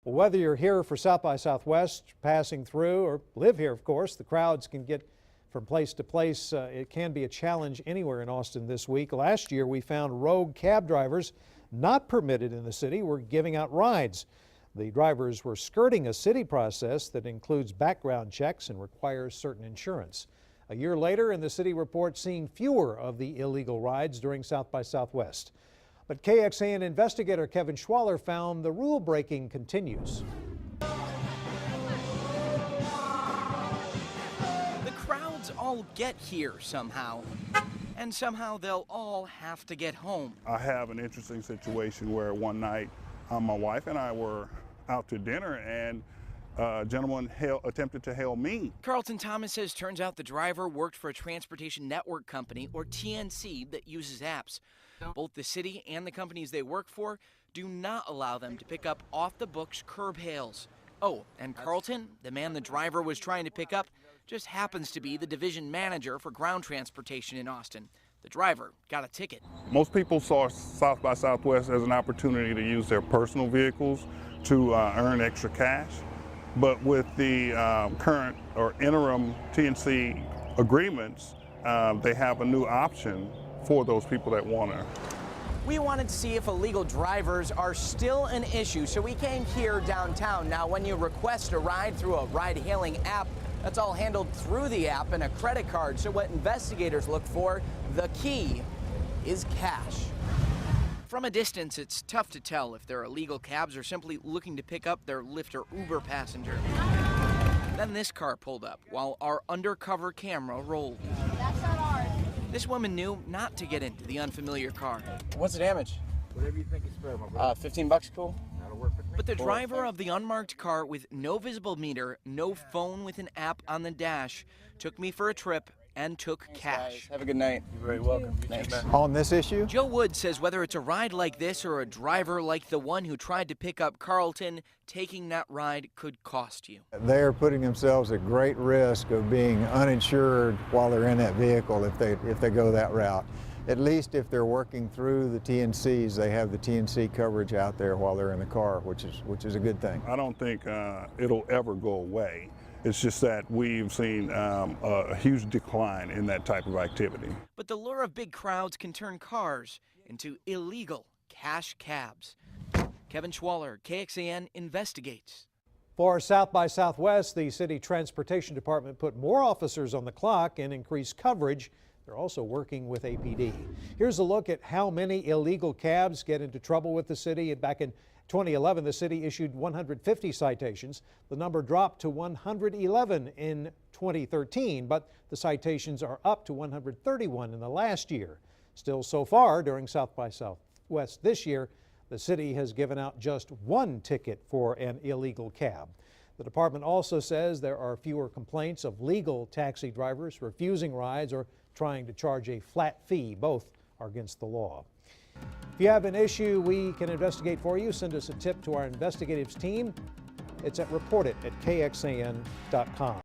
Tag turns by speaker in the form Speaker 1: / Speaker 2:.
Speaker 1: Well, whether you're here for South by Southwest, passing through, or live here, of course, the crowds can get from place to place. It can be a challenge anywhere in Austin this week. Last year, we found rogue cab drivers not permitted in the city were giving out rides. The drivers were skirting a city process that includes background checks and requires certain insurance. A year later, and the city reports seeing fewer of the illegal rides during South by Southwest. But KXAN investigator Kevin Schwaller found the rule breaking continues.
Speaker 2: The crowds all get here somehow, and somehow they'll all have to get home.
Speaker 3: I have an interesting situation where one night my wife and I were out to dinner and a gentleman attempted to hail me.
Speaker 2: Carlton Thomas says turns out the driver worked for a transportation network company, or TNC, that uses apps. Both the city and the companies they work for do not allow them to pick up off-the-books curb hails. Oh, and Carlton, the man the driver was trying to pick up, just happens to be the division manager for ground transportation in Austin. The driver got a ticket.
Speaker 3: Most people saw South by Southwest as an opportunity to use their personal vehicles to earn extra cash. But with the current or interim TNC agreements, they have a new option for those people that want to.
Speaker 2: We wanted to see if illegal drivers are still an issue, so we came here downtown. Now, when you request a ride through a ride-hailing app, that's all handled through the app and a credit card. So what investigators look for, the key, is cash. From a distance, it's tough to tell if they're illegal cabs or simply looking to pick up their Lyft or Uber passenger. Then this car pulled up while our undercover camera rolled.
Speaker 4: That's not ours.
Speaker 2: This woman knew not to get into the unfamiliar car.
Speaker 5: What's the damage?
Speaker 6: Whatever you think is fair, my brother.
Speaker 5: $15 cool?
Speaker 6: That'll work with me.
Speaker 2: But the driver of the unmarked car with no visible meter, no phone with an app on the dash, took me for a trip and took cash.
Speaker 5: Have a good night.
Speaker 6: You're very welcome.
Speaker 5: Thanks.
Speaker 1: On this issue,
Speaker 2: Joe Wood says whether it's a ride like this or a driver like the one who tried to pick up Carlton, taking that ride could cost you.
Speaker 7: They're putting themselves at great risk of being uninsured while they're in that vehicle if they go that route. At least if they're working through the TNCs, they have the TNC coverage out there while they're in the car, which is a good thing.
Speaker 3: I don't think it'll ever go away. It's just that we've seen a huge decline in that type of activity.
Speaker 2: But the lure of big crowds can turn cars into illegal cash cabs. Kevin Schwaller, KXAN investigates.
Speaker 1: for South by Southwest, the City Transportation Department put more officers on the clock and increased coverage. They're also working with APD. Here's a look at how many illegal cabs get into trouble with the city. Back in 2011, the city issued 150 citations. The number dropped to 111 in 2013, but the citations are up to 131 in the last year. Still, so far during South by Southwest this year, the city has given out just one ticket for an illegal cab. The department also says there are fewer complaints of legal taxi drivers refusing rides or trying to charge a flat fee. Both are against the law. If you have an issue we can investigate for you, send us a tip to our investigatives team. It's at reportit@kxan.com.